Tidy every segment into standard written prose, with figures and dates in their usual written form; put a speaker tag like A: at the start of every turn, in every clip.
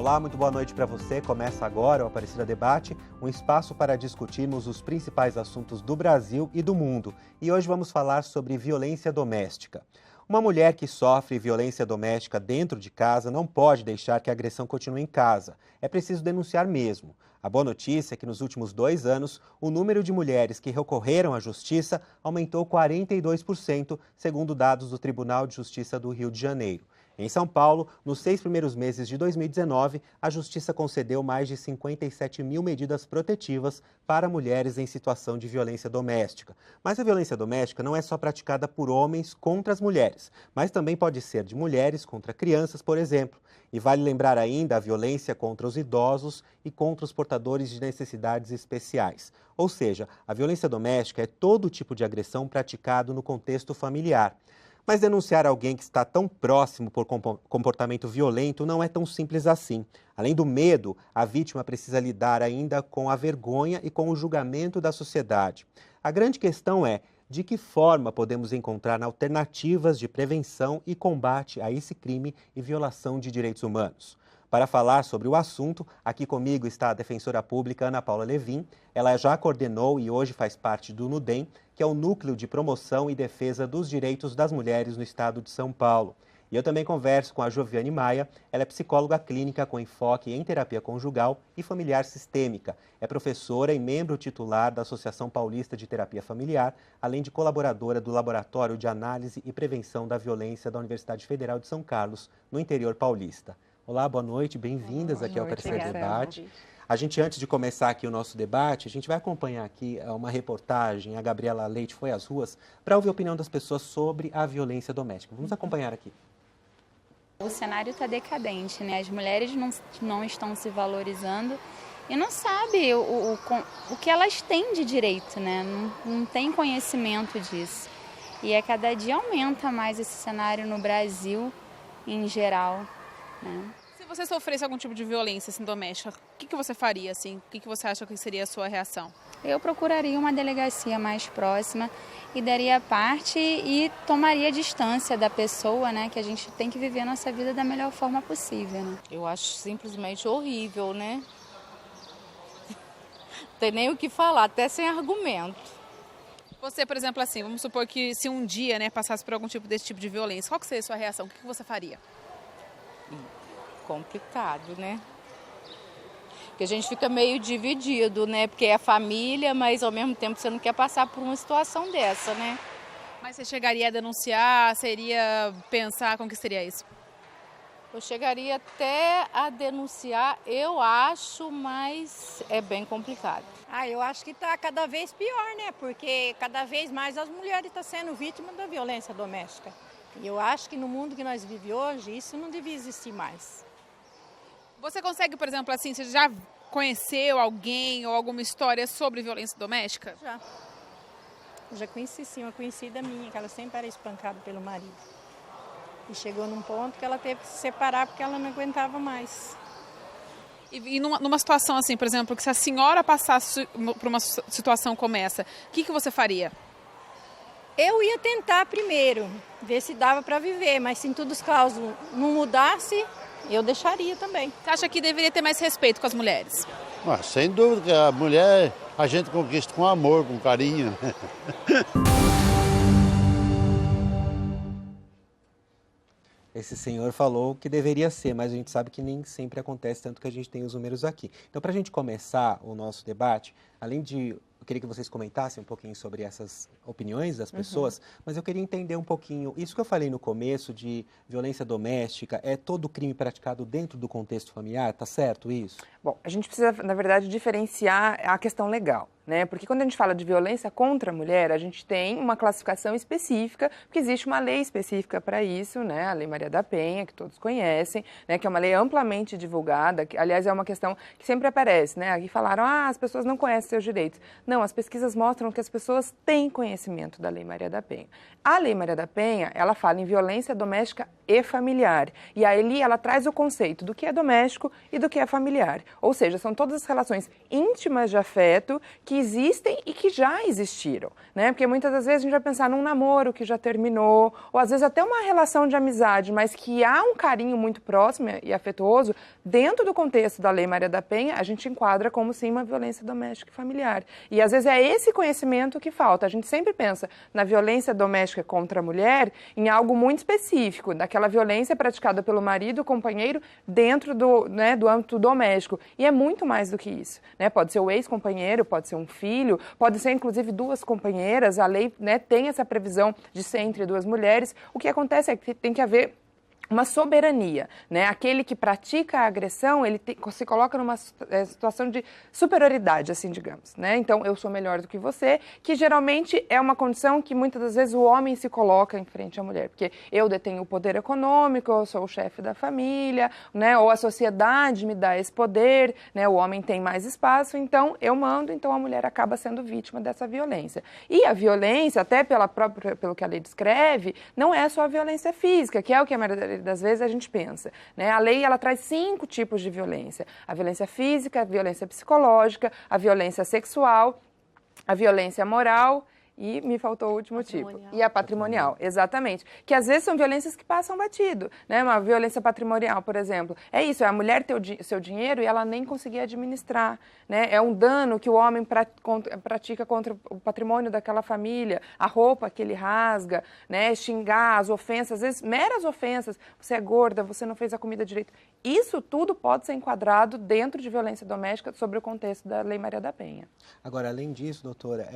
A: Olá, muito boa noite para você. Começa agora o Aparecida Debate, um espaço para discutirmos os principais assuntos do Brasil e do mundo. E hoje vamos falar sobre violência doméstica. Uma mulher que sofre violência doméstica dentro de casa não pode deixar que a agressão continue em casa. É preciso denunciar mesmo. A boa notícia é que nos últimos 2 anos, o número de mulheres que recorreram à justiça aumentou 42%, segundo dados do Tribunal de Justiça do Rio de Janeiro. Em São Paulo, nos 6 primeiros meses de 2019, a Justiça concedeu mais de 57 mil medidas protetivas para mulheres em situação de violência doméstica. Mas a violência doméstica não é só praticada por homens contra as mulheres, mas também pode ser de mulheres contra crianças, por exemplo. E vale lembrar ainda a violência contra os idosos e contra os portadores de necessidades especiais. Ou seja, a violência doméstica é todo tipo de agressão praticado no contexto familiar. Mas denunciar alguém que está tão próximo por comportamento violento não é tão simples assim. Além do medo, a vítima precisa lidar ainda com a vergonha e com o julgamento da sociedade. A grande questão é: de que forma podemos encontrar alternativas de prevenção e combate a esse crime e violação de direitos humanos? Para falar sobre o assunto, aqui comigo está a defensora pública Ana Paula Levin. Ela já coordenou e hoje faz parte do NUDEM, que é o Núcleo de Promoção e Defesa dos Direitos das Mulheres no Estado de São Paulo. E eu também converso com a Joviane Maia. Ela é psicóloga clínica com enfoque em terapia conjugal e familiar sistêmica. É professora e membro titular da Associação Paulista de Terapia Familiar, além de colaboradora do Laboratório de Análise e Prevenção da Violência da Universidade Federal de São Carlos, no interior paulista. Olá, boa noite, bem-vindas aqui ao Aparecida Debate. A gente, antes de começar aqui o nosso debate, a gente vai acompanhar aqui uma reportagem, a Gabriela Leite foi às ruas para ouvir a opinião das pessoas sobre a violência doméstica. Vamos acompanhar aqui.
B: O cenário está decadente, né? As mulheres não estão se valorizando e não sabem o que elas têm de direito, né? Não tem conhecimento disso. E a cada dia aumenta mais esse cenário no Brasil em geral.
C: Se você sofresse algum tipo de violência assim, doméstica, o que você faria? Assim? O que você acha que seria a sua reação?
B: Eu procuraria uma delegacia mais próxima e daria parte e tomaria distância da pessoa, né? Que a gente tem que viver a nossa vida da melhor forma possível, né?
D: Eu acho simplesmente horrível, né? Não tem nem o que falar, até sem argumento.
C: Você, por exemplo, assim, vamos supor que se um dia, né, passasse por algum tipo desse tipo de violência, qual que seria a sua reação? O que você faria?
D: Complicado, né? Porque a gente fica meio dividido, né? Porque é família, mas ao mesmo tempo você não quer passar por uma situação dessa, né?
C: Mas você chegaria a denunciar, seria pensar como que seria isso?
D: Eu chegaria até a denunciar, eu acho, mas é bem complicado.
E: Eu acho que está cada vez pior, né? Porque cada vez mais as mulheres estão sendo vítimas da violência doméstica. E eu acho que no mundo que nós vivemos hoje, isso não devia existir mais.
C: Você consegue, por exemplo, assim, você já conheceu alguém ou alguma história sobre violência doméstica?
E: Já. Eu já conheci, sim, uma conhecida minha, que ela sempre era espancada pelo marido. E chegou num ponto que ela teve que se separar porque ela não aguentava mais.
C: E numa situação assim, por exemplo, que se a senhora passasse por uma situação como essa, o que você faria?
E: Eu ia tentar primeiro, ver se dava para viver, mas se em todos os casos não mudasse, eu deixaria também.
C: Você acha que deveria ter mais respeito com as mulheres?
F: Sem dúvida, que a mulher a gente conquista com amor, com carinho.
A: Esse senhor falou que deveria ser, mas a gente sabe que nem sempre acontece, tanto que a gente tem os números aqui. Então, para a gente começar o nosso debate, além de... Eu queria que vocês comentassem um pouquinho sobre essas opiniões das pessoas, mas eu queria entender um pouquinho, isso que eu falei no começo de violência doméstica, é todo crime praticado dentro do contexto familiar, tá certo isso?
G: Bom, a gente precisa, na verdade, diferenciar a questão legal, né? Porque quando a gente fala de violência contra a mulher, a gente tem uma classificação específica, porque existe uma lei específica para isso, né? A Lei Maria da Penha, que todos conhecem, né? Que é uma lei amplamente divulgada, que, aliás, é uma questão que sempre aparece, né? Aqui falaram, as pessoas não conhecem seus direitos. Não, as pesquisas mostram que as pessoas têm conhecimento da Lei Maria da Penha. A Lei Maria da Penha, ela fala em violência doméstica e familiar. E aí ela traz o conceito do que é doméstico e do que é familiar. Ou seja, são todas as relações íntimas de afeto que que existem e que já existiram, né? Porque muitas das vezes a gente vai pensar num namoro que já terminou, ou às vezes até uma relação de amizade, mas que há um carinho muito próximo e afetuoso, dentro do contexto da Lei Maria da Penha, a gente enquadra como sim uma violência doméstica e familiar. E às vezes é esse conhecimento que falta. A gente sempre pensa na violência doméstica contra a mulher em algo muito específico, daquela violência praticada pelo marido, companheiro, dentro do, né, do âmbito doméstico. E é muito mais do que isso, né? Pode ser o ex-companheiro, pode ser um filho, pode ser inclusive duas companheiras. A lei, né, tem essa previsão de ser entre duas mulheres. O que acontece é que tem que haver uma soberania, né? Aquele que pratica a agressão, ele se coloca numa situação de superioridade, assim, digamos, né? Então, eu sou melhor do que você, que geralmente é uma condição que muitas das vezes o homem se coloca em frente à mulher, porque eu detenho o poder econômico, eu sou o chefe da família, né? Ou a sociedade me dá esse poder, né? O homem tem mais espaço, então eu mando, então a mulher acaba sendo vítima dessa violência. E a violência, até pelo que a lei descreve, não é só a violência física, que é o que a maioria das vezes a gente pensa, né? A lei, ela traz 5 tipos de violência: a violência física, a violência psicológica, a violência sexual, a violência moral e me faltou o último tipo. E a patrimonial, exatamente. Que às vezes são violências que passam batido, né? Uma violência patrimonial, por exemplo. É isso, é a mulher ter o seu dinheiro e ela nem conseguir administrar, né? É um dano que o homem pratica contra o patrimônio daquela família, a roupa que ele rasga, né? Xingar, as ofensas, às vezes meras ofensas. Você é gorda, você não fez a comida direito. Isso tudo pode ser enquadrado dentro de violência doméstica sobre o contexto da Lei Maria da Penha.
A: Agora, além disso, doutora,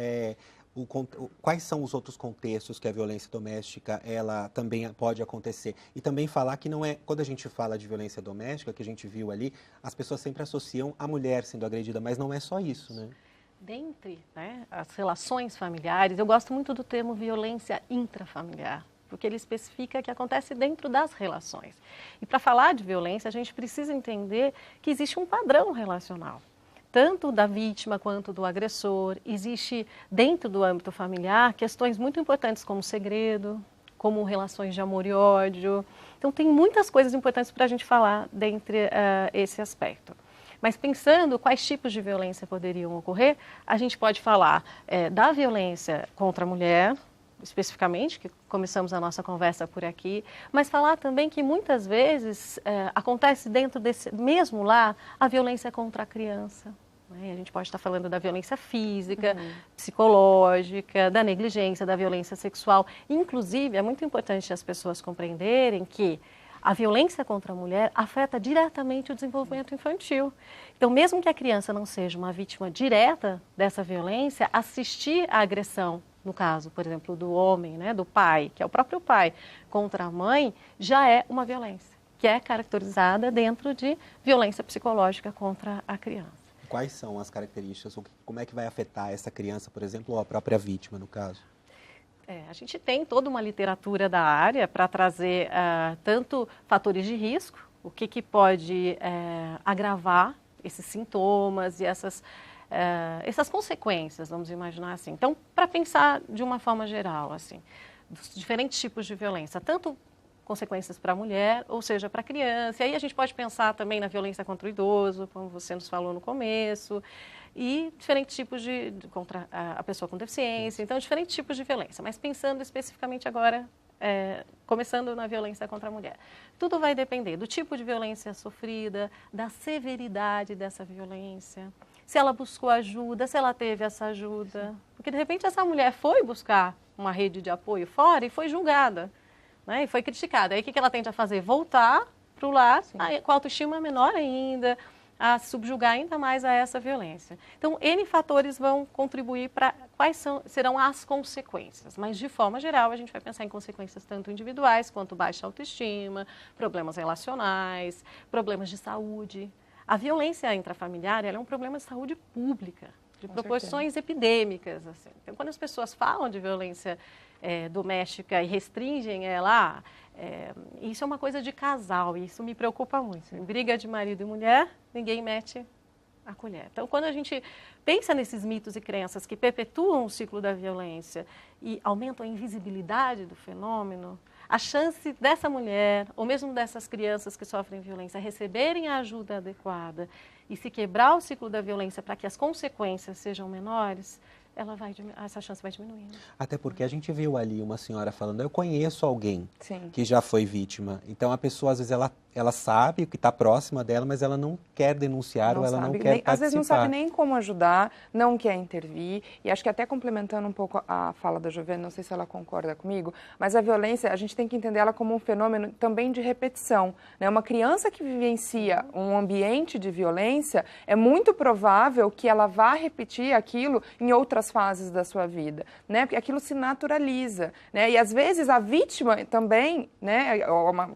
A: quais são os outros contextos que a violência doméstica ela também pode acontecer? E também falar que não é, quando a gente fala de violência doméstica, que a gente viu ali, as pessoas sempre associam a mulher sendo agredida, mas não é só isso, né?
H: Dentre, né, as relações familiares, eu gosto muito do termo violência intrafamiliar, porque ele especifica que acontece dentro das relações. E para falar de violência, a gente precisa entender que existe um padrão relacional, tanto da vítima quanto do agressor. Existe, dentro do âmbito familiar, questões muito importantes como segredo, como relações de amor e ódio. Então, tem muitas coisas importantes para a gente falar dentre esse aspecto. Mas pensando quais tipos de violência poderiam ocorrer, a gente pode falar da violência contra a mulher, especificamente, que começamos a nossa conversa por aqui, mas falar também que muitas vezes acontece dentro desse mesmo lar a violência contra a criança. Né? A gente pode estar falando da violência física, psicológica, da negligência, da violência sexual. Inclusive, é muito importante as pessoas compreenderem que a violência contra a mulher afeta diretamente o desenvolvimento infantil. Então, mesmo que a criança não seja uma vítima direta dessa violência, assistir à agressão, no caso, por exemplo, do homem, né, do pai, que é o próprio pai, contra a mãe, já é uma violência, que é caracterizada dentro de violência psicológica contra a criança.
A: Quais são as características? Como é que vai afetar essa criança, por exemplo, ou a própria vítima, no caso?
H: A gente tem toda uma literatura da área para trazer tanto fatores de risco, o que pode agravar esses sintomas e essas consequências, vamos imaginar assim. Então, para pensar de uma forma geral, assim, dos diferentes tipos de violência, tanto consequências para a mulher, ou seja, para a criança. E aí a gente pode pensar também na violência contra o idoso, como você nos falou no começo, e diferentes tipos contra a pessoa com deficiência, então diferentes tipos de violência. Mas pensando especificamente agora, começando na violência contra a mulher. Tudo vai depender do tipo de violência sofrida, da severidade dessa violência, se ela buscou ajuda, se ela teve essa ajuda. Porque, de repente, essa mulher foi buscar uma rede de apoio fora e foi julgada, né? E foi criticada. Aí, o que ela tende a fazer? Voltar para o lar, com a autoestima menor ainda, a subjugar ainda mais a essa violência. Então, N fatores vão contribuir para quais serão as consequências. Mas, de forma geral, a gente vai pensar em consequências tanto individuais quanto baixa autoestima, problemas relacionais, problemas de saúde. A violência intrafamiliar ela é um problema de saúde pública, de proporções epidêmicas. Assim. Então, quando as pessoas falam de violência doméstica e restringem ela, isso é uma coisa de casal, e isso me preocupa muito. Em briga de marido e mulher, ninguém mete a colher. Então, quando a gente pensa nesses mitos e crenças que perpetuam o ciclo da violência e aumentam a invisibilidade do fenômeno, a chance dessa mulher, ou mesmo dessas crianças que sofrem violência, receberem a ajuda adequada e se quebrar o ciclo da violência para que as consequências sejam menores, essa chance vai diminuindo.
A: Até porque a gente viu ali uma senhora falando, eu conheço alguém
G: Sim.
A: que já foi vítima. Então a pessoa, às vezes, ela sabe que está próxima dela, mas ela não quer denunciar ou ela não quer participar.
G: Às vezes não sabe nem como ajudar, não quer intervir. E acho que até complementando um pouco a fala da Giovana, não sei se ela concorda comigo, mas a violência, a gente tem que entender ela como um fenômeno também de repetição, né? Uma criança que vivencia um ambiente de violência, é muito provável que ela vá repetir aquilo em outras fases da sua vida, né? Porque aquilo se naturaliza, né? E às vezes a vítima também, né?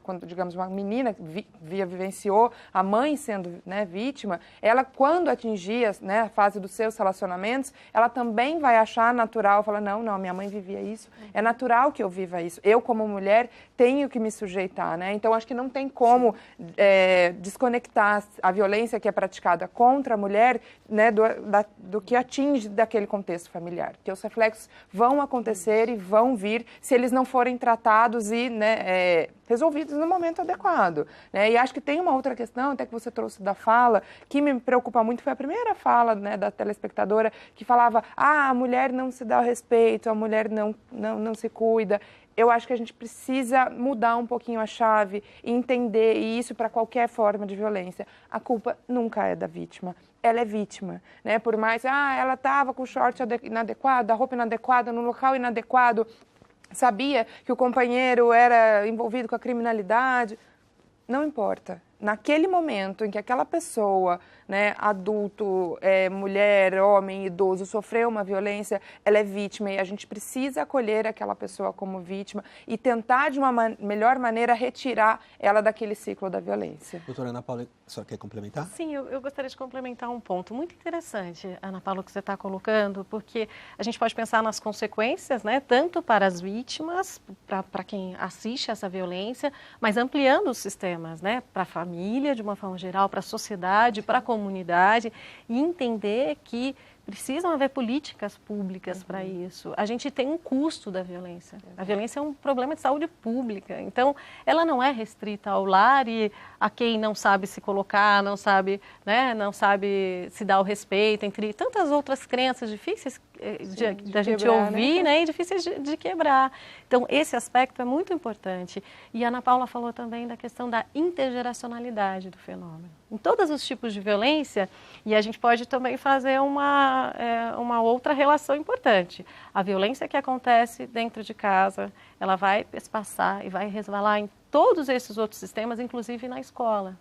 G: Quando, digamos, uma menina vivenciou a mãe sendo, né, vítima, ela, quando atingir, né, a fase dos seus relacionamentos, ela também vai achar natural, falar, não, minha mãe vivia isso, é natural que eu viva isso, eu como mulher tenho que me sujeitar, né? Então acho que não tem como desconectar a violência que é praticada contra a mulher, né, do que atinge daquele contexto familiar, porque os reflexos vão acontecer e vão vir se eles não forem tratados e, né, resolvidos no momento adequado, né? E acho que tem uma outra questão, até que você trouxe da fala, que me preocupa muito, foi a primeira fala, né, da telespectadora, que falava, a mulher não se dá o respeito, a mulher não se cuida. Eu acho que a gente precisa mudar um pouquinho a chave e entender, e isso para qualquer forma de violência. A culpa nunca é da vítima. Ela é vítima, né? Por mais, ela estava com o short inadequado, a roupa inadequada, no local inadequado, sabia que o companheiro era envolvido com a criminalidade. Não importa. Naquele momento em que aquela pessoa, né, adulto, mulher, homem, idoso, sofreu uma violência, ela é vítima e a gente precisa acolher aquela pessoa como vítima e tentar de uma melhor maneira retirar ela daquele ciclo da violência.
A: Doutora Ana Paula, a senhora quer complementar?
H: Sim, eu gostaria de complementar um ponto muito interessante, Ana Paula, que você está colocando, porque a gente pode pensar nas consequências, né, tanto para as vítimas, para quem assiste essa violência, mas ampliando os sistemas, né, para a família, de uma forma geral, para a sociedade, para a comunidade, e entender que precisam haver políticas públicas para isso. A gente tem um custo da violência. A violência é um problema de saúde pública. Então, ela não é restrita ao lar e a quem não sabe se colocar, não sabe, né, não sabe se dar o respeito, entre tantas outras crenças difíceis da gente ouvir, né, e difíceis de quebrar. Então, esse aspecto é muito importante. E a Ana Paula falou também da questão da intergeracionalidade do fenômeno. Em todos os tipos de violência, e a gente pode também fazer uma outra relação importante. A violência que acontece dentro de casa, ela vai passar e vai resvalar em todos esses outros sistemas, inclusive na escola.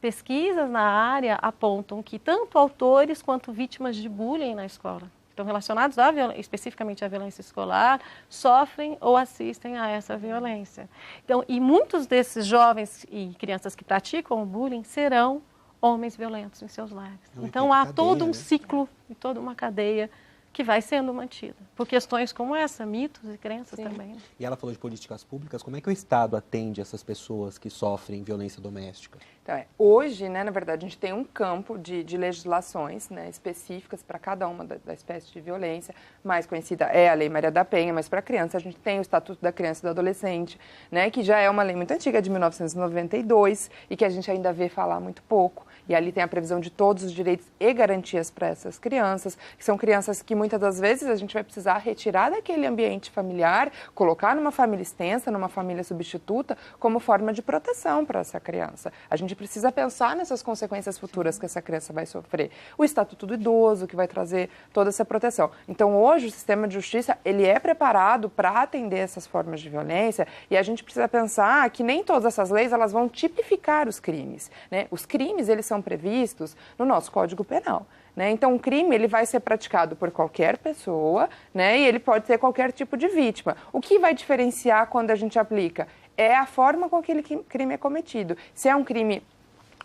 H: Pesquisas na área apontam que tanto autores quanto vítimas de bullying na escola, estão relacionados especificamente à violência escolar, sofrem ou assistem a essa violência. Então, e muitos desses jovens e crianças que praticam o bullying serão homens violentos em seus lares. Então, há todo um ciclo e toda uma cadeia que vai sendo mantida, por questões como essa, mitos e crenças também.
A: E ela falou de políticas públicas, como é que o Estado atende essas pessoas que sofrem violência doméstica?
G: Então, hoje, né, na verdade, a gente tem um campo de legislações, né, específicas para cada uma da espécie de violência. Mais conhecida é a Lei Maria da Penha, mas para criança a gente tem o Estatuto da Criança e do Adolescente, né, que já é uma lei muito antiga, de 1992, e que a gente ainda vê falar muito pouco. E ali tem a previsão de todos os direitos e garantias para essas crianças, que são crianças que muitas das vezes a gente vai precisar retirar daquele ambiente familiar, colocar numa família extensa, numa família substituta, como forma de proteção para essa criança. A gente precisa pensar nessas consequências futuras que essa criança vai sofrer. O Estatuto do Idoso, que vai trazer toda essa proteção. Então, hoje, o sistema de justiça, ele é preparado para atender essas formas de violência e a gente precisa pensar que nem todas essas leis, elas vão tipificar os crimes, né? Os crimes, eles são previstos no nosso Código Penal. Né? Então, um crime ele vai ser praticado por qualquer pessoa, né? E ele pode ter qualquer tipo de vítima. O que vai diferenciar quando a gente aplica é a forma com que aquele crime é cometido. Se é um crime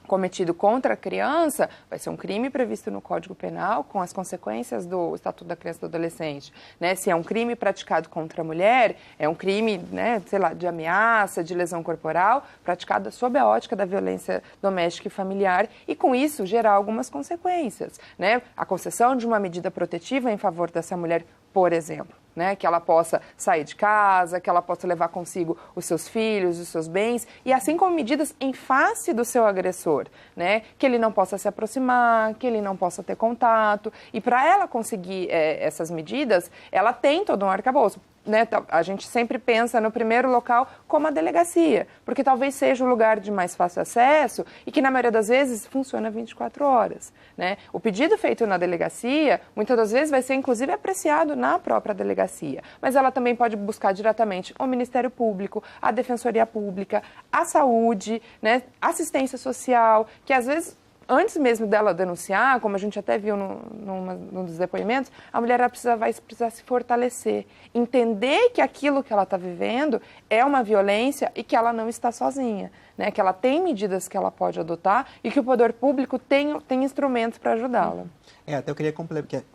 G: cometido contra a criança, vai ser um crime previsto no Código Penal, com as consequências do Estatuto da Criança e do Adolescente. Né? Se é um crime praticado contra a mulher, é um crime, né, sei lá, de ameaça, de lesão corporal, praticado sob a ótica da violência doméstica e familiar, e com isso gerar algumas consequências. Né? A concessão de uma medida protetiva em favor dessa mulher, por exemplo. né? Que ela possa sair de casa, que ela possa levar consigo os seus filhos, os seus bens, e assim como medidas em face do seu agressor, né? Que ele não possa se aproximar, que ele não possa ter contato. E para ela conseguir essas medidas, ela tem todo um arcabouço. Né, a gente sempre pensa no primeiro local como a delegacia, porque talvez seja o lugar de mais fácil acesso e que na maioria das vezes funciona 24 horas. Né? O pedido feito na delegacia, muitas das vezes vai ser inclusive apreciado na própria delegacia, mas ela também pode buscar diretamente o Ministério Público, a Defensoria Pública, a Saúde, né, assistência social, que às vezes antes mesmo dela denunciar, como a gente até viu num dos depoimentos, a mulher vai precisar se fortalecer, entender que aquilo que ela está vivendo é uma violência e que ela não está sozinha, né? Que ela tem medidas que ela pode adotar e que o poder público tem instrumentos para ajudá-la.
A: Até eu queria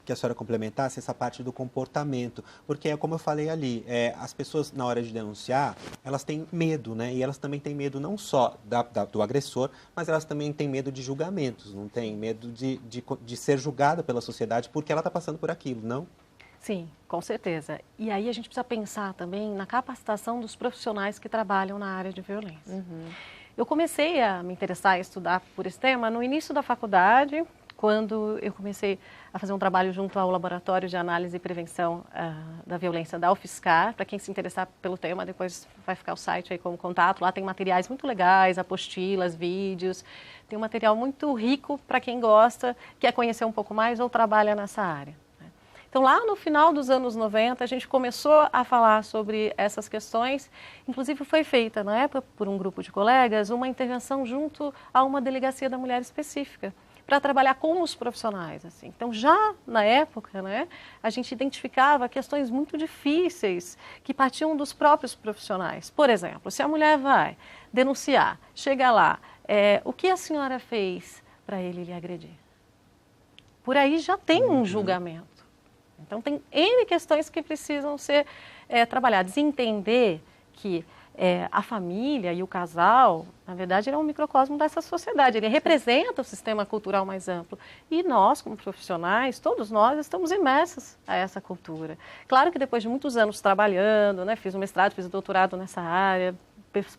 A: que a senhora complementasse essa parte do comportamento, porque, como eu falei ali, as pessoas, na hora de denunciar, elas têm medo, né? E elas também têm medo não só do agressor, mas elas também têm medo de julgamentos, não têm medo de ser julgada pela sociedade porque ela está passando por aquilo, não?
H: Sim, com certeza. E aí a gente precisa pensar também na capacitação dos profissionais que trabalham na área de violência. Uhum. Eu comecei a me interessar, a estudar por esse tema no início da faculdade, quando eu comecei a fazer um trabalho junto ao Laboratório de Análise e Prevenção da Violência da UFSCar. Para quem se interessar pelo tema, depois vai ficar o site aí como contato. Lá tem materiais muito legais, apostilas, vídeos. Tem um material muito rico para quem gosta, quer conhecer um pouco mais ou trabalha nessa área. Então, lá no final dos anos 90, a gente começou a falar sobre essas questões. Inclusive, foi feita, na época, por um grupo de colegas, uma intervenção junto a uma delegacia da mulher específica, para trabalhar com os profissionais. Assim. Então, já na época, né, a gente identificava questões muito difíceis que partiam dos próprios profissionais. Por exemplo, se a mulher vai denunciar, chega lá, o que a senhora fez para ele lhe agredir? Por aí já tem um julgamento. Então, tem N questões que precisam ser trabalhadas. Entender que a família e o casal, na verdade, ele é um microcosmo dessa sociedade, ele representa o sistema cultural mais amplo. E nós, como profissionais, todos nós estamos imersos a essa cultura. Claro que depois de muitos anos trabalhando, né, fiz um mestrado, fiz um doutorado nessa área,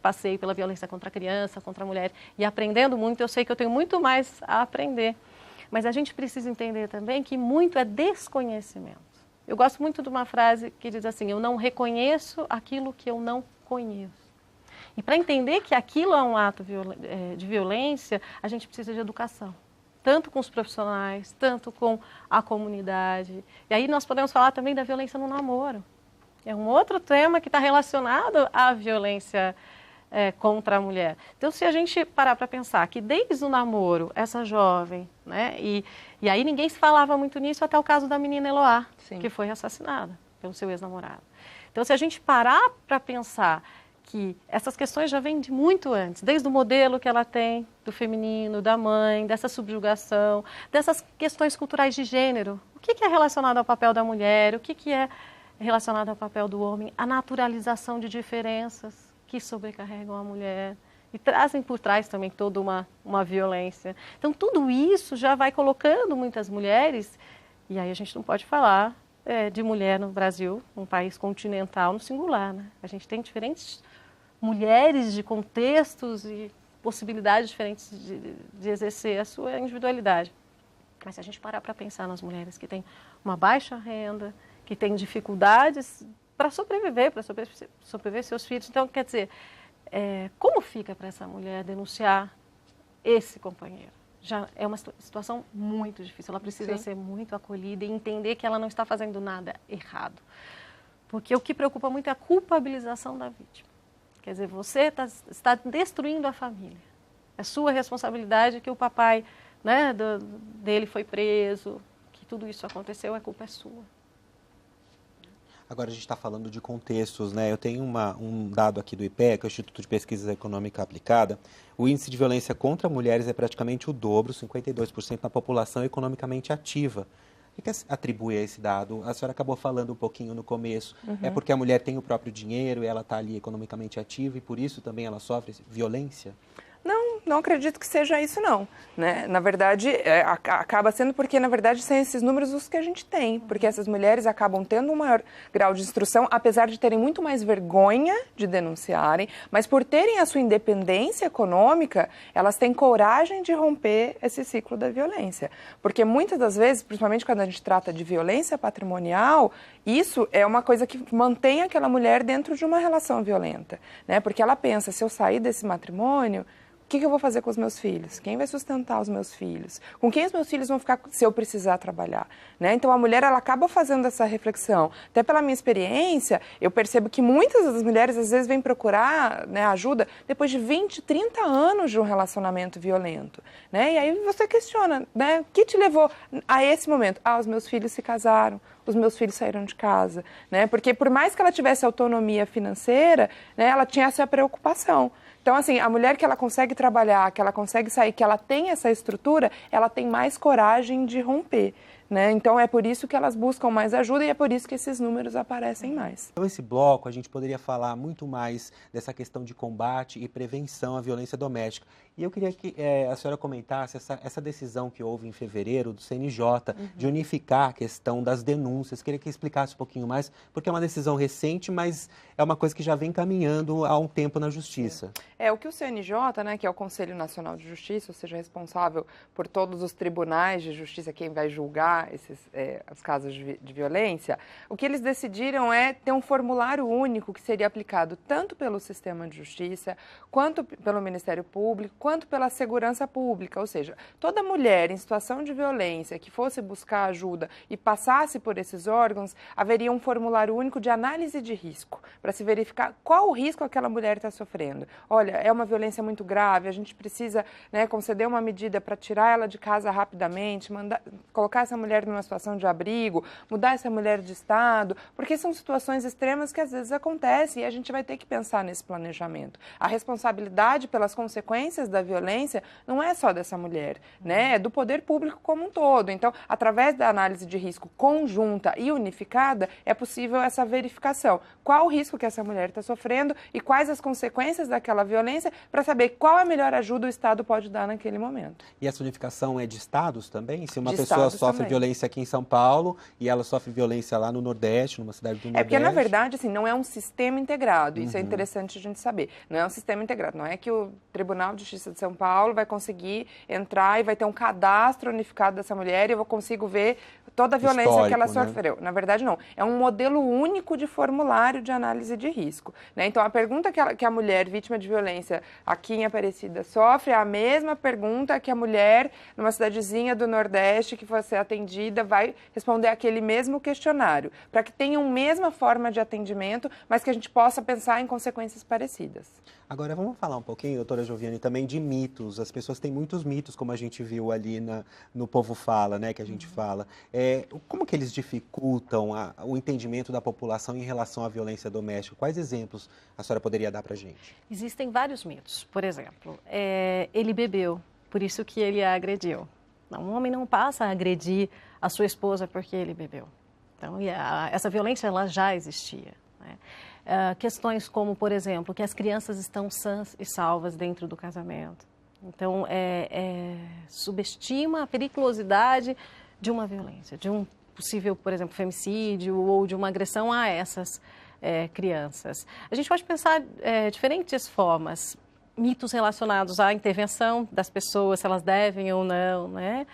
H: passei pela violência contra a criança, contra a mulher, e aprendendo muito, eu sei que eu tenho muito mais a aprender. Mas a gente precisa entender também que muito é desconhecimento. Eu gosto muito de uma frase que diz assim, eu não reconheço aquilo que eu não conheço. E para entender que aquilo é um ato de violência, a gente precisa de educação. Tanto com os profissionais, tanto com a comunidade. E aí nós podemos falar também da violência no namoro. É um outro tema que está relacionado à violência contra a mulher. Então, se a gente parar para pensar que desde o namoro, essa jovem, né, e aí ninguém se falava muito nisso até o caso da menina Eloá, que foi assassinada pelo seu ex-namorado. Então, se a gente parar para pensar que essas questões já vêm de muito antes, desde o modelo que ela tem do feminino, da mãe, dessa subjugação, dessas questões culturais de gênero, o que é relacionado ao papel da mulher, o que é relacionado ao papel do homem, a naturalização de diferenças que sobrecarregam a mulher e trazem por trás também toda uma violência. Então, tudo isso já vai colocando muitas mulheres, e aí a gente não pode falar de mulher no Brasil, um país continental, no singular. Né? A gente tem diferentes mulheres de contextos e possibilidades diferentes de exercer a sua individualidade. Mas se a gente parar para pensar nas mulheres que têm uma baixa renda, que têm dificuldades para sobreviver seus filhos. Então, quer dizer, como fica para essa mulher denunciar esse companheiro? Já é uma situação muito difícil, ela precisa ser muito acolhida e entender que ela não está fazendo nada errado. Porque o que preocupa muito é a culpabilização da vítima. Quer dizer, você está destruindo a família. É sua responsabilidade que o papai, né, dele foi preso, que tudo isso aconteceu, a culpa é sua.
A: Agora a gente está falando de contextos, né? Eu tenho um dado aqui do IPEA, que é o Instituto de Pesquisa Econômica Aplicada. O índice de violência contra mulheres é praticamente o dobro, 52% na população economicamente ativa. O que atribui a esse dado? A senhora acabou falando um pouquinho no começo. É porque a mulher tem o próprio dinheiro e ela está ali economicamente ativa e por isso também ela sofre violência?
G: não acredito que seja isso, não. Né? Na verdade, acaba sendo porque, na verdade, são esses números os que a gente tem. Porque essas mulheres acabam tendo um maior grau de instrução, apesar de terem muito mais vergonha de denunciarem, mas por terem a sua independência econômica, elas têm coragem de romper esse ciclo da violência. Porque muitas das vezes, principalmente quando a gente trata de violência patrimonial, isso é uma coisa que mantém aquela mulher dentro de uma relação violenta. Né? Porque ela pensa, se eu sair desse matrimônio, o que eu vou fazer com os meus filhos? Quem vai sustentar os meus filhos? Com quem os meus filhos vão ficar se eu precisar trabalhar? Né? Então, a mulher ela acaba fazendo essa reflexão. Até pela minha experiência, eu percebo que muitas das mulheres, às vezes, vêm procurar, né, ajuda depois de 20, 30 anos de um relacionamento violento. Né? E aí você questiona, né? O que te levou a esse momento? Os meus filhos se casaram, os meus filhos saíram de casa. Né? Porque por mais que ela tivesse autonomia financeira, né, ela tinha essa preocupação. Então, assim, a mulher que ela consegue trabalhar, que ela consegue sair, que ela tem essa estrutura, ela tem mais coragem de romper. Né? Então, é por isso que elas buscam mais ajuda e é por isso que esses números aparecem mais.
A: Então, esse bloco, a gente poderia falar muito mais dessa questão de combate e prevenção à violência doméstica. E eu queria que a senhora comentasse essa decisão que houve em fevereiro do CNJ de unificar a questão das denúncias. Queria que explicasse um pouquinho mais, porque é uma decisão recente, mas é uma coisa que já vem caminhando há um tempo na Justiça.
G: O que o CNJ, né, que é o Conselho Nacional de Justiça, ou seja, responsável por todos os tribunais de justiça, quem vai julgar os casos de violência, o que eles decidiram é ter um formulário único que seria aplicado tanto pelo sistema de justiça, quanto pelo Ministério Público, quanto pela segurança pública, ou seja, toda mulher em situação de violência que fosse buscar ajuda e passasse por esses órgãos, haveria um formulário único de análise de risco, para se verificar qual o risco aquela mulher está sofrendo. Olha, é uma violência muito grave, a gente precisa, né, conceder uma medida para tirar ela de casa rapidamente, colocar essa mulher numa situação de abrigo, mudar essa mulher de estado, porque são situações extremas que às vezes acontecem e a gente vai ter que pensar nesse planejamento. A responsabilidade pelas consequências da violência não é só dessa mulher, né? É do poder público como um todo. Então, através da análise de risco conjunta e unificada, é possível essa verificação. Qual o risco que essa mulher está sofrendo e quais as consequências daquela violência para saber qual a melhor ajuda o Estado pode dar naquele momento.
A: E essa unificação é de estados também? Se uma pessoa sofre violência aqui em São Paulo e ela sofre violência lá no Nordeste, numa cidade do Nordeste...
G: porque, na verdade, assim, não é um sistema integrado. Isso é interessante a gente saber. Não é um sistema integrado. Não é que o Tribunal de Justiça de São Paulo vai conseguir entrar e vai ter um cadastro unificado dessa mulher e eu consigo ver toda a violência que ela sofreu. Né? Na verdade, não. É um modelo único de formulário de análise de risco. Né? Então, a pergunta que a mulher vítima de violência aqui em Aparecida sofre é a mesma pergunta que a mulher numa cidadezinha do Nordeste que for ser atendida vai responder aquele mesmo questionário, para que tenham a mesma forma de atendimento, mas que a gente possa pensar em consequências parecidas.
A: Agora, vamos falar um pouquinho, doutora Joviane, também de mitos. As pessoas têm muitos mitos, como a gente viu ali no Povo Fala, né, que a gente fala. Como que eles dificultam o entendimento da população em relação à violência doméstica? Quais exemplos a senhora poderia dar para a gente?
H: Existem vários mitos. Por exemplo, ele bebeu, por isso que ele a agrediu. Não, um homem não passa a agredir a sua esposa porque ele bebeu. Então, essa violência ela já existia. Né? Questões como, por exemplo, que as crianças estão sãs e salvas dentro do casamento. Então, subestima a periculosidade de uma violência, de um possível, por exemplo, femicídio ou de uma agressão a essas crianças. A gente pode pensar diferentes formas, mitos relacionados à intervenção das pessoas, se elas devem ou não, né?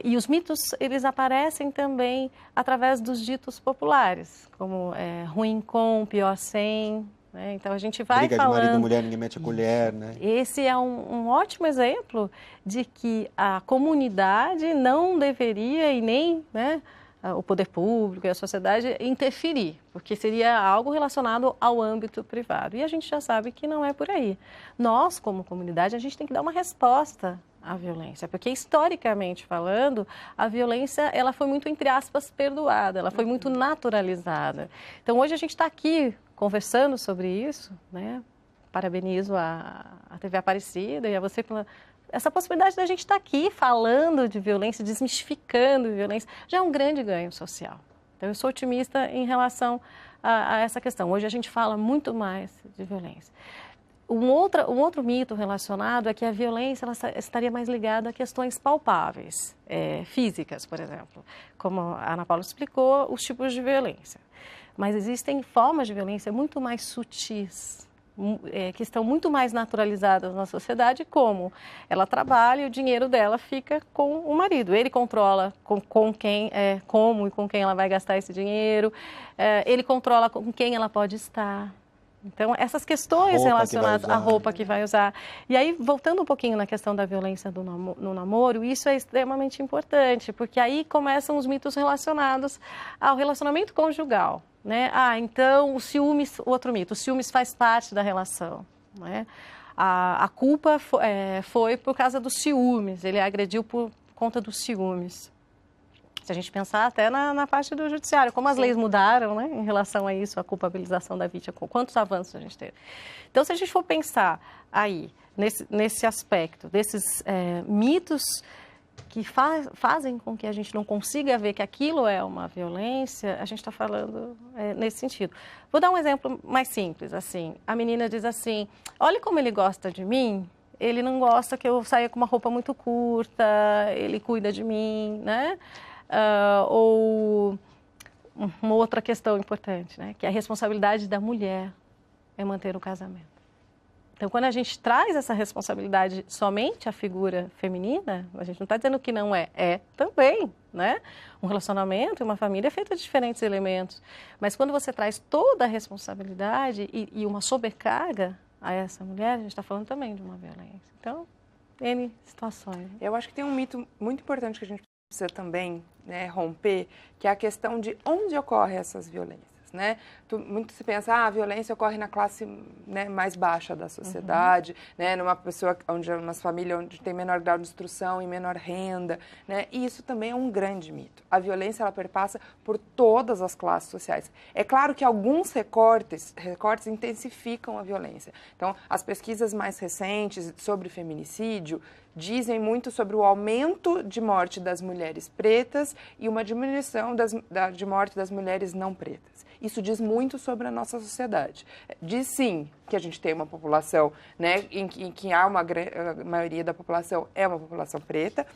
H: E os mitos, eles aparecem também através dos ditos populares, como ruim com, pior sem, né? Então a gente vai
A: briga
H: falando...
A: de marido e mulher, ninguém mete a colher, né?
H: Esse é um ótimo exemplo de que a comunidade não deveria e nem, né, o poder público e a sociedade interferir, porque seria algo relacionado ao âmbito privado. E a gente já sabe que não é por aí. Nós, como comunidade, a gente tem que dar uma resposta à violência, porque historicamente falando, a violência ela foi muito, entre aspas, perdoada, ela foi muito naturalizada. Então hoje a gente está aqui conversando sobre isso, né? Parabenizo a TV Aparecida e a você pela essa possibilidade da gente estar aqui falando de violência, desmistificando violência, já é um grande ganho social. Então eu sou otimista em relação a essa questão. Hoje a gente fala muito mais de violência. Um outro mito relacionado é que a violência ela estaria mais ligada a questões palpáveis, físicas, por exemplo. Como a Ana Paula explicou, os tipos de violência. Mas existem formas de violência muito mais sutis, que estão muito mais naturalizadas na sociedade, como ela trabalha e o dinheiro dela fica com o marido. Ele controla com quem, como e com quem ela vai gastar esse dinheiro, ele controla com quem ela pode estar. Então, essas questões relacionadas à roupa que vai usar. E aí, voltando um pouquinho na questão da violência no namoro, isso é extremamente importante, porque aí começam os mitos relacionados ao relacionamento conjugal, né? Então, o ciúmes, outro mito, o ciúmes faz parte da relação, né? A culpa foi por causa dos ciúmes, ele agrediu por conta dos ciúmes. Se a gente pensar até na parte do judiciário, como as leis mudaram, né, em relação a isso, a culpabilização da vítima, quantos avanços a gente teve. Então, se a gente for pensar aí, nesse aspecto, desses mitos que fazem com que a gente não consiga ver que aquilo é uma violência, a gente está falando nesse sentido. Vou dar um exemplo mais simples, assim. A menina diz assim, olha como ele gosta de mim, ele não gosta que eu saia com uma roupa muito curta, ele cuida de mim, né? Ou uma outra questão importante, né? Que a responsabilidade da mulher é manter o casamento. Então, quando a gente traz essa responsabilidade somente à figura feminina, a gente não está dizendo que não é também, né? Um relacionamento, uma família é feita de diferentes elementos, mas quando você traz toda a responsabilidade e uma sobrecarga a essa mulher, a gente está falando também de uma violência. Então, N situações.
G: Eu acho que tem um mito muito importante que a gente precisa também, né, romper, que é a questão de onde ocorrem essas violências, né? Muito se pensa, a violência ocorre na classe, né, mais baixa da sociedade, né, numa família onde tem menor grau de instrução e menor renda, né? E isso também é um grande mito. A violência, ela perpassa por todas as classes sociais. É claro que alguns recortes intensificam a violência. Então, as pesquisas mais recentes sobre feminicídio dizem muito sobre o aumento de morte das mulheres pretas e uma diminuição de morte das mulheres não pretas. Isso diz muito sobre a nossa sociedade. Diz sim que a gente tem uma população, né, em que a maioria da população é uma população preta,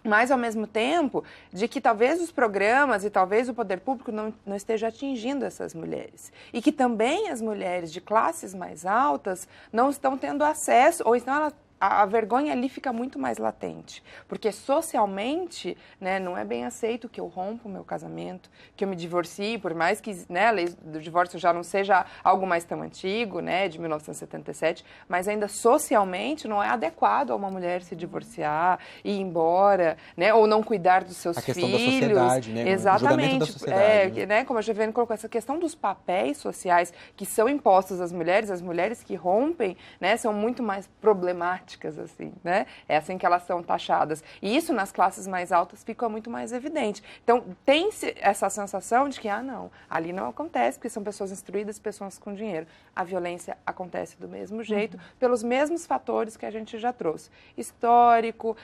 G: mas, ao mesmo tempo, de que talvez os programas e talvez o poder público não esteja atingindo essas mulheres. E que também as mulheres de classes mais altas não estão tendo acesso, ou então a vergonha ali fica muito mais latente, porque socialmente, né, não é bem aceito que eu rompa o meu casamento, que eu me divorcie, por mais que, né, a lei do divórcio já não seja algo mais tão antigo, né, de 1977, mas ainda socialmente não é adequado a uma mulher se divorciar, ir embora, né, ou não cuidar dos seus filhos. A questão da sociedade, né? Exatamente. Da sociedade, né, como a Giovana colocou, essa questão dos papéis sociais que são impostos às mulheres que rompem, né, são muito mais problemáticas, assim, né? É assim que elas são taxadas. E isso nas classes mais altas fica muito mais evidente. Então, tem-se essa sensação de que, não, ali não acontece, porque são pessoas instruídas, pessoas com dinheiro. A violência acontece do mesmo jeito, pelos mesmos fatores que a gente já trouxe. Histórico,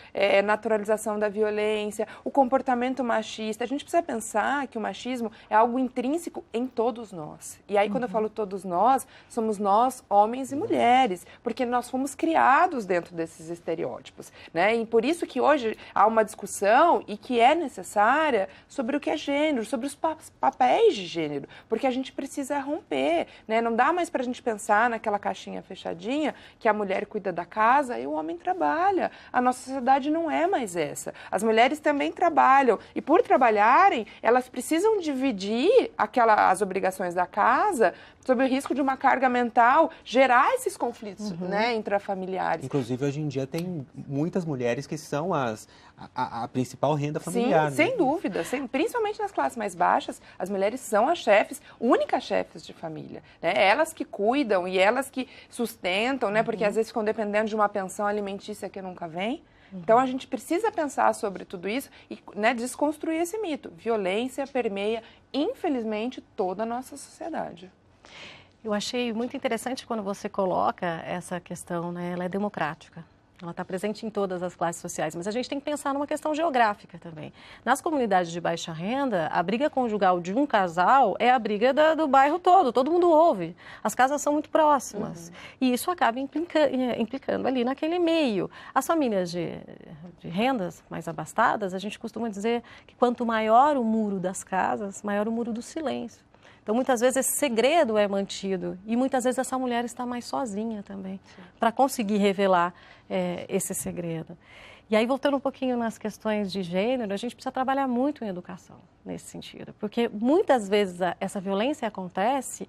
G: naturalização da violência, o comportamento machista. A gente precisa pensar que o machismo é algo intrínseco em todos nós. E aí, quando eu falo todos nós, somos nós, homens e mulheres, porque nós fomos criados dentro desses estereótipos, né? E por isso que hoje há uma discussão e que é necessária sobre o que é gênero, sobre os papéis de gênero, porque a gente precisa romper, né? Não dá mais para a gente pensar naquela caixinha fechadinha que a mulher cuida da casa e o homem trabalha. A nossa sociedade não é mais essa. As mulheres também trabalham e por trabalharem, elas precisam dividir as obrigações da casa sob o risco de uma carga mental, gerar esses conflitos, né, intrafamiliares.
A: Inclusive, hoje em dia, tem muitas mulheres que são a principal renda familiar.
G: Sim, sem dúvida. Principalmente nas classes mais baixas, as mulheres são as chefes, únicas chefes de família. Né? Elas que cuidam e elas que sustentam, né, porque às vezes ficam dependendo de uma pensão alimentícia que nunca vem. Então, a gente precisa pensar sobre tudo isso e, né, desconstruir esse mito. Violência permeia, infelizmente, toda a nossa sociedade.
H: Eu achei muito interessante quando você coloca essa questão, né? Ela é democrática. Ela está presente em todas as classes sociais, mas a gente tem que pensar numa questão geográfica também. Nas comunidades de baixa renda, a briga conjugal de um casal é a briga do bairro todo mundo ouve. As casas são muito próximas e isso acaba implicando ali naquele meio. As famílias de rendas mais abastadas, a gente costuma dizer que quanto maior o muro das casas, maior o muro do silêncio. Então, muitas vezes, esse segredo é mantido e muitas vezes essa mulher está mais sozinha também para conseguir revelar esse segredo. E aí, voltando um pouquinho nas questões de gênero, a gente precisa trabalhar muito em educação nesse sentido, porque muitas vezes essa violência acontece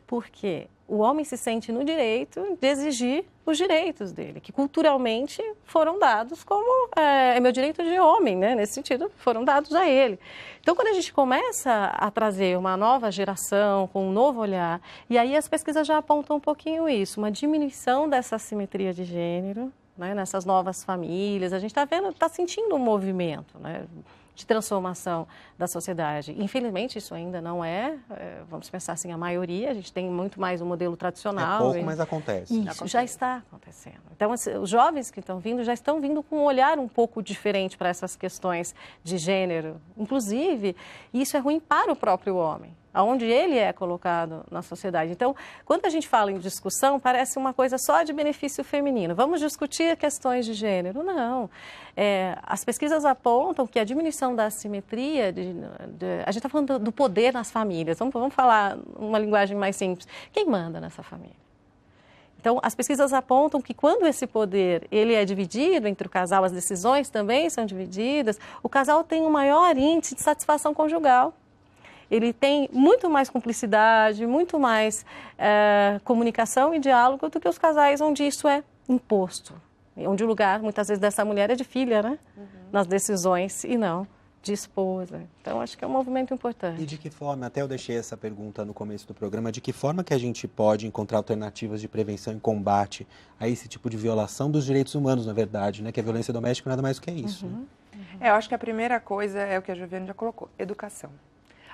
H: porque o homem se sente no direito de exigir os direitos dele, que culturalmente foram dados como é meu direito de homem, né? Nesse sentido, foram dados a ele. Então, quando a gente começa a trazer uma nova geração com um novo olhar, e aí as pesquisas já apontam um pouquinho isso, uma diminuição dessa assimetria de gênero, né? Nessas novas famílias, a gente está sentindo um movimento, né? De transformação da sociedade. Infelizmente, isso ainda não vamos pensar assim, a maioria, a gente tem muito mais um modelo tradicional.
A: É pouco, mas acontece.
H: Isso, já está acontecendo. Então, os jovens que estão vindo, já estão vindo com um olhar um pouco diferente para essas questões de gênero. Inclusive, isso é ruim para o próprio homem, aonde ele é colocado na sociedade. Então, quando a gente fala em discussão, parece uma coisa só de benefício feminino. Vamos discutir questões de gênero? Não. As pesquisas apontam que a diminuição da assimetria, a gente está falando do poder nas famílias, vamos falar uma linguagem mais simples. Quem manda nessa família? Então, as pesquisas apontam que quando esse poder ele é dividido entre o casal, as decisões também são divididas, o casal tem um maior índice de satisfação conjugal. Ele tem muito mais cumplicidade, muito mais comunicação e diálogo do que os casais onde isso é imposto. Onde o lugar, muitas vezes, dessa mulher é de filha, né? Nas decisões e não de esposa. Então, acho que é um movimento importante.
A: E de que forma, até eu deixei essa pergunta no começo do programa, de que forma que a gente pode encontrar alternativas de prevenção e combate a esse tipo de violação dos direitos humanos, na verdade, né? Que a violência doméstica nada mais do que isso. Né?
G: Eu acho que a primeira coisa é o que a Giovana já colocou, educação.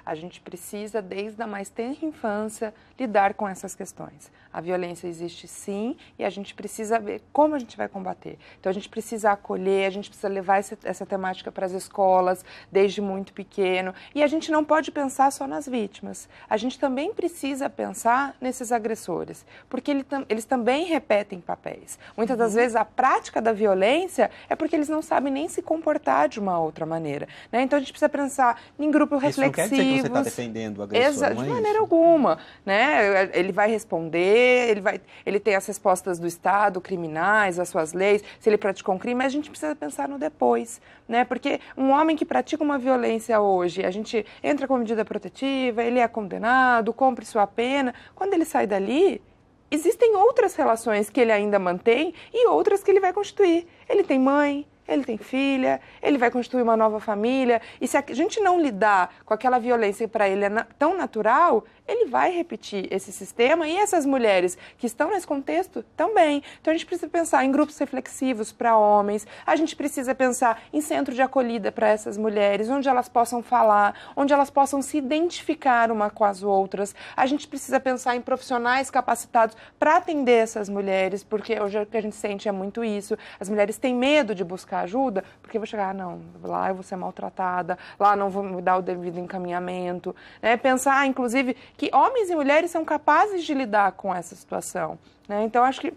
G: A gente precisa, desde a mais tenra infância, lidar com essas questões. A violência existe sim e a gente precisa ver como a gente vai combater. Então, a gente precisa acolher, a gente precisa levar essa temática para as escolas, desde muito pequeno. E a gente não pode pensar só nas vítimas. A gente também precisa pensar nesses agressores, porque eles também repetem papéis. Muitas das vezes, a prática da violência é porque eles não sabem nem se comportar de uma outra maneira. Né? Então, a gente precisa pensar em grupo reflexivo.
A: Você está defendendo o agressor, não é
G: de maneira alguma, né? Ele vai responder, ele tem as respostas do Estado, criminais, as suas leis, se ele praticou um crime, mas a gente precisa pensar no depois, né? Porque um homem que pratica uma violência hoje, a gente entra com medida protetiva, ele é condenado, cumpre sua pena, quando ele sai dali, existem outras relações que ele ainda mantém e outras que ele vai constituir. Ele tem mãe, ele tem filha, ele vai constituir uma nova família. E se a gente não lidar com aquela violência que para ele é tão natural, ele vai repetir esse sistema e essas mulheres que estão nesse contexto também. Então, a gente precisa pensar em grupos reflexivos para homens, a gente precisa pensar em centro de acolhida para essas mulheres, onde elas possam falar, onde elas possam se identificar uma com as outras. A gente precisa pensar em profissionais capacitados para atender essas mulheres, porque hoje o que a gente sente é muito isso. As mulheres têm medo de buscar ajuda, porque vou chegar, não, lá eu vou ser maltratada, lá não vou me dar o devido encaminhamento. Pensar, inclusive, que homens e mulheres são capazes de lidar com essa situação. Né? Então, acho que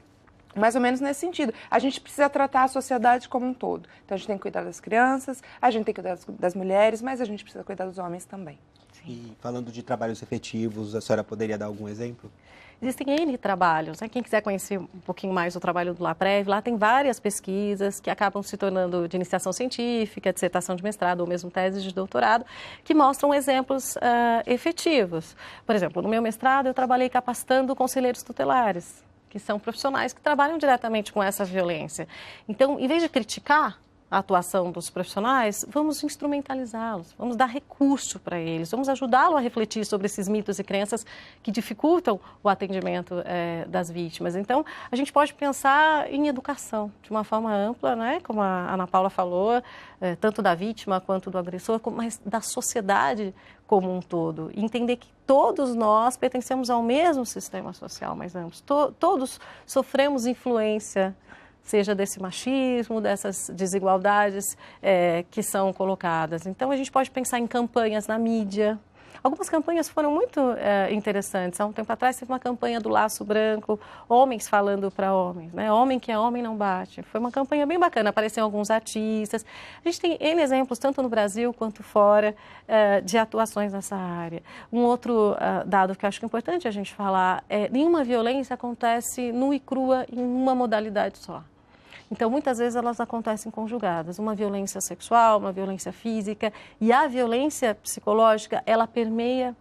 G: mais ou menos nesse sentido. A gente precisa tratar a sociedade como um todo. Então, a gente tem que cuidar das crianças, a gente tem que cuidar das mulheres, mas a gente precisa cuidar dos homens também.
A: Sim. E falando de trabalhos efetivos, a senhora poderia dar algum exemplo?
H: Existem N trabalhos, né? Quem quiser conhecer um pouquinho mais do trabalho do LAPREV, lá tem várias pesquisas que acabam se tornando de iniciação científica, dissertação de mestrado ou mesmo tese de doutorado, que mostram exemplos efetivos. Por exemplo, no meu mestrado eu trabalhei capacitando conselheiros tutelares, que são profissionais que trabalham diretamente com essa violência. Então, em vez de criticar a atuação dos profissionais, vamos instrumentalizá-los, vamos dar recurso para eles, vamos ajudá-lo a refletir sobre esses mitos e crenças que dificultam o atendimento das vítimas. Então, a gente pode pensar em educação de uma forma ampla, né? Como a Ana Paula falou, tanto da vítima quanto do agressor, mas da sociedade como um todo. E entender que todos nós pertencemos ao mesmo sistema social mais amplo, todos sofremos influência seja desse machismo, dessas desigualdades que são colocadas. Então, a gente pode pensar em campanhas na mídia. Algumas campanhas foram muito interessantes. Há um tempo atrás teve uma campanha do Laço Branco, homens falando para homens, né? Homem que é homem não bate. Foi uma campanha bem bacana, apareceram alguns artistas. A gente tem N exemplos, tanto no Brasil quanto fora, de atuações nessa área. Um outro dado que eu acho que é importante a gente falar é nenhuma violência acontece nua e crua em uma modalidade só. Então, muitas vezes elas acontecem conjugadas, uma violência sexual, uma violência física, e a violência psicológica, ela permeia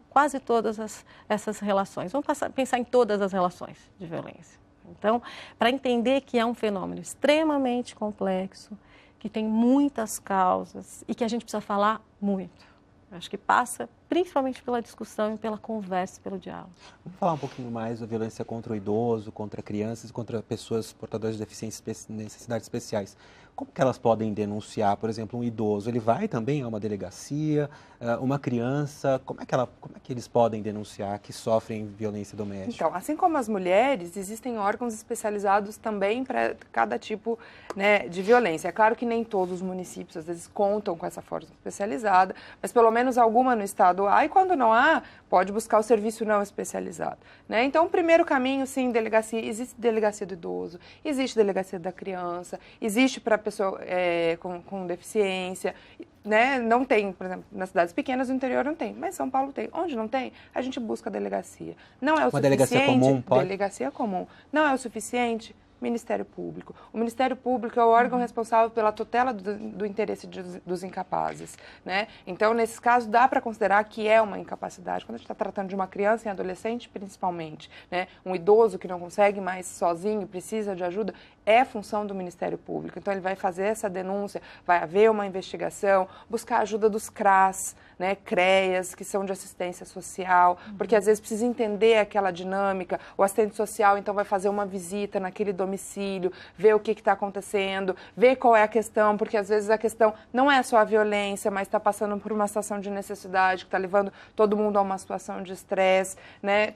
H: quase todas essas relações. Vamos pensar em todas as relações de violência. Então, para entender que é um fenômeno extremamente complexo, que tem muitas causas e que a gente precisa falar muito. Acho que passa principalmente pela discussão e pela conversa, pelo diálogo.
A: Vamos falar um pouquinho mais da violência contra o idoso, contra crianças, contra pessoas portadoras de deficiências e necessidades especiais. Como que elas podem denunciar, por exemplo, um idoso? Ele vai também a uma delegacia, uma criança, como é que eles podem denunciar que sofrem violência doméstica?
G: Então, assim como as mulheres, existem órgãos especializados também para cada tipo, né, de violência. É claro que nem todos os municípios, às vezes, contam com essa força especializada, mas pelo menos alguma no estado há, e quando não há, pode buscar o serviço não especializado, né? Então, o primeiro caminho, sim, delegacia. Existe delegacia do idoso, existe delegacia da criança, existe para pessoa com deficiência, né? Não tem, por exemplo, nas cidades pequenas do interior não tem, mas São Paulo tem. Onde não tem, a gente busca a delegacia. Não é o suficiente.
A: Delegacia comum pode?
G: Delegacia comum. Não é o suficiente. Ministério Público. O Ministério Público é o órgão responsável pela tutela do interesse dos incapazes, né? Então, nesses casos, dá para considerar que é uma incapacidade. Quando a gente está tratando de uma criança e adolescente, principalmente, né? Um idoso que não consegue mais sozinho, precisa de ajuda, é função do Ministério Público. Então, ele vai fazer essa denúncia, vai haver uma investigação, buscar a ajuda dos CRAS, né? CREAS, que são de assistência social, porque às vezes precisa entender aquela dinâmica. O assistente social, então, vai fazer uma visita naquele domicílio, ver o que está acontecendo, ver qual é a questão, porque às vezes a questão não é só a violência, mas está passando por uma situação de necessidade, que está levando todo mundo a uma situação de estresse, né?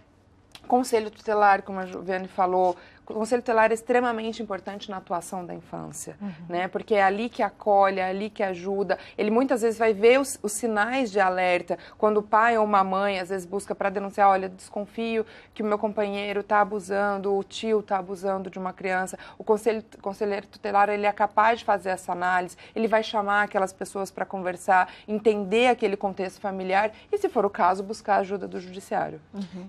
G: Conselho tutelar, como a Viviane falou, o conselho tutelar é extremamente importante na atuação da infância, né? Porque é ali que acolhe, é ali que ajuda. Ele muitas vezes vai ver os sinais de alerta, quando o pai ou uma mãe às vezes busca para denunciar, olha, desconfio que o meu companheiro está abusando, o tio está abusando de uma criança. O conselheiro tutelar, ele é capaz de fazer essa análise, ele vai chamar aquelas pessoas para conversar, entender aquele contexto familiar e, se for o caso, buscar a ajuda do judiciário.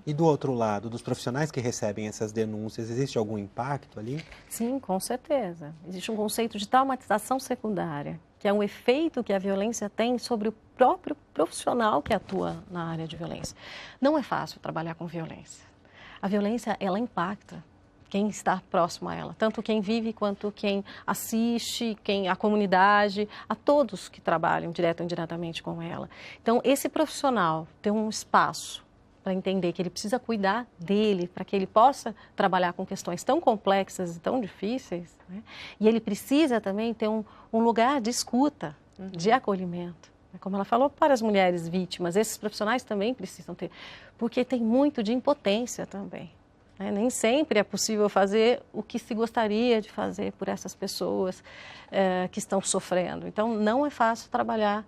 A: E do outro lado, dos profissionais que recebem essas denúncias, existe algum impacto ali?
H: Sim, com certeza. Existe um conceito de traumatização secundária, que é um efeito que a violência tem sobre o próprio profissional que atua na área de violência. Não é fácil trabalhar com violência. A violência, ela impacta quem está próximo a ela, tanto quem vive quanto quem assiste, a comunidade, a todos que trabalham direto ou indiretamente com ela. Então, esse profissional tem um espaço para entender que ele precisa cuidar dele, para que ele possa trabalhar com questões tão complexas e tão difíceis, né? E ele precisa também ter um lugar de escuta, de acolhimento. Como ela falou, para as mulheres vítimas, esses profissionais também precisam ter, porque tem muito de impotência também, né? Nem sempre é possível fazer o que se gostaria de fazer por essas pessoas que estão sofrendo. Então, não é fácil trabalhar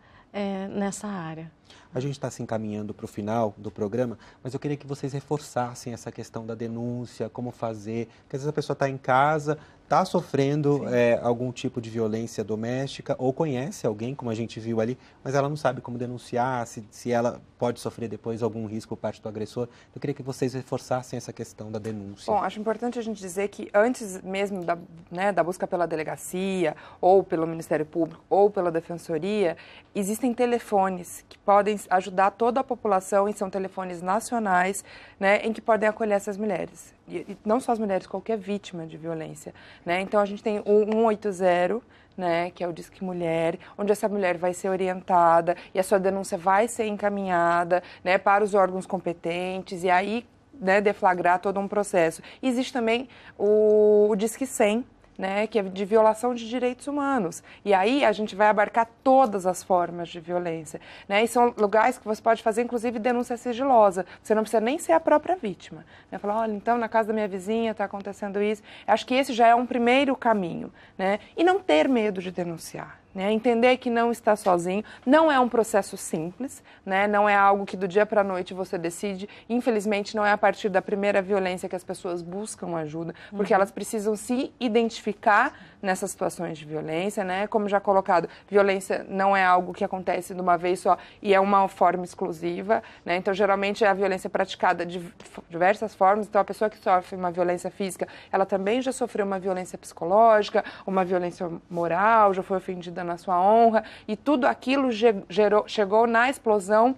H: nessa área.
A: A gente está se encaminhando para o final do programa, mas eu queria que vocês reforçassem essa questão da denúncia, como fazer, porque às vezes a pessoa está em casa, está sofrendo algum tipo de violência doméstica ou conhece alguém, como a gente viu ali, mas ela não sabe como denunciar, se ela pode sofrer depois algum risco por parte do agressor. Eu queria que vocês reforçassem essa questão da denúncia.
G: Bom, acho importante a gente dizer que antes mesmo da busca pela delegacia, ou pelo Ministério Público, ou pela Defensoria, existem telefones que podem ajudar toda a população, e são telefones nacionais, né, em que podem acolher essas mulheres. E não só as mulheres, qualquer vítima de violência, né? Então, a gente tem o 180, né, que é o Disque Mulher, onde essa mulher vai ser orientada e a sua denúncia vai ser encaminhada, né, para os órgãos competentes e aí, né, deflagrar todo um processo. E existe também o Disque 100, né, que é de violação de direitos humanos. E aí a gente vai abarcar todas as formas de violência, né? E são lugares que você pode fazer, inclusive, denúncia sigilosa. Você não precisa nem ser a própria vítima, né? Falar, olha, então na casa da minha vizinha está acontecendo isso. Acho que esse já é um primeiro caminho, né? E não ter medo de denunciar. Entender que não está sozinho, não é um processo simples, né? Não é algo que do dia para a noite você decide. Infelizmente, não é a partir da primeira violência que as pessoas buscam ajuda, porque elas precisam se identificar nessas situações de violência, né? Como já colocado, violência não é algo que acontece de uma vez só e é uma forma exclusiva, né? Então, geralmente, é a violência praticada de diversas formas. Então, a pessoa que sofre uma violência física, ela também já sofreu uma violência psicológica, uma violência moral, já foi ofendida na sua honra, e tudo aquilo chegou na explosão,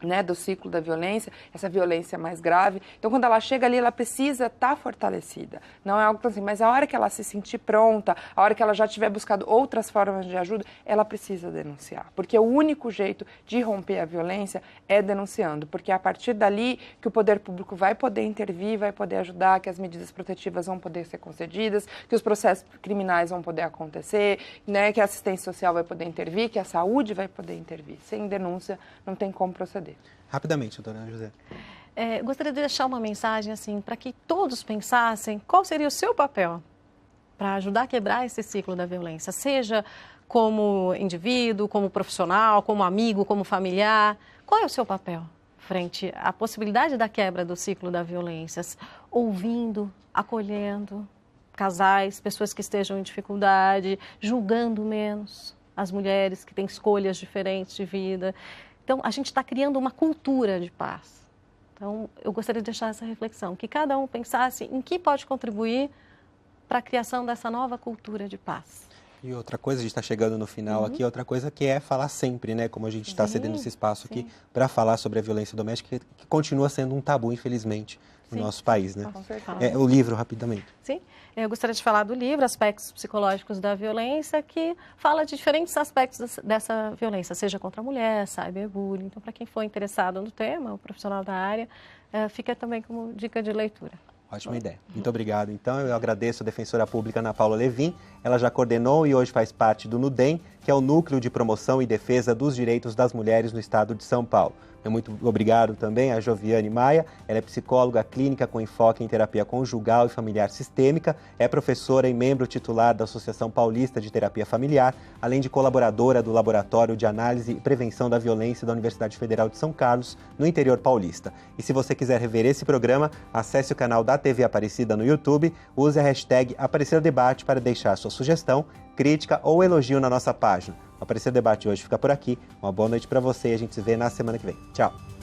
G: né, do ciclo da violência, essa violência mais grave. Então, quando ela chega ali, ela precisa estar fortalecida. Não é algo tão assim, mas a hora que ela se sentir pronta, a hora que ela já tiver buscado outras formas de ajuda, ela precisa denunciar. Porque o único jeito de romper a violência é denunciando, porque é a partir dali que o poder público vai poder intervir, vai poder ajudar, que as medidas protetivas vão poder ser concedidas, que os processos criminais vão poder acontecer, né, que a assistência social vai poder intervir, que a saúde vai poder intervir. Sem denúncia, não tem como proceder.
A: Rapidamente, doutora José.
H: Gostaria de deixar uma mensagem assim, para que todos pensassem qual seria o seu papel para ajudar a quebrar esse ciclo da violência, seja como indivíduo, como profissional, como amigo, como familiar. Qual é o seu papel frente à possibilidade da quebra do ciclo da violência? Ouvindo, acolhendo casais, pessoas que estejam em dificuldade, julgando menos as mulheres que têm escolhas diferentes de vida. Então, a gente está criando uma cultura de paz. Então, eu gostaria de deixar essa reflexão, que cada um pensasse em que pode contribuir para a criação dessa nova cultura de paz.
A: E outra coisa, a gente está chegando no final aqui, outra coisa que é falar sempre, né? Como a gente está cedendo esse espaço aqui para falar sobre a violência doméstica, que continua sendo um tabu, infelizmente, no nosso país, né? O livro, rapidamente.
H: Sim, eu gostaria de falar do livro Aspectos Psicológicos da Violência, que fala de diferentes aspectos dessa violência, seja contra a mulher, cyberbullying. Então, para quem for interessado no tema, o profissional da área, fica também como dica de leitura.
A: Ótima ideia. Muito obrigado. Então, eu agradeço a defensora pública Ana Paula Levin. Ela já coordenou e hoje faz parte do NUDEM, que é o Núcleo de Promoção e Defesa dos Direitos das Mulheres no Estado de São Paulo. Muito obrigado também a Joviane Maia. Ela é psicóloga clínica com enfoque em terapia conjugal e familiar sistêmica, é professora e membro titular da Associação Paulista de Terapia Familiar, além de colaboradora do Laboratório de Análise e Prevenção da Violência da Universidade Federal de São Carlos, no interior paulista. E se você quiser rever esse programa, acesse o canal da TV Aparecida no YouTube, use a hashtag Aparecida Debate para deixar sua sugestão, crítica ou elogio na nossa página. O Aparecida Debate hoje fica por aqui. Uma boa noite para você e a gente se vê na semana que vem. Tchau!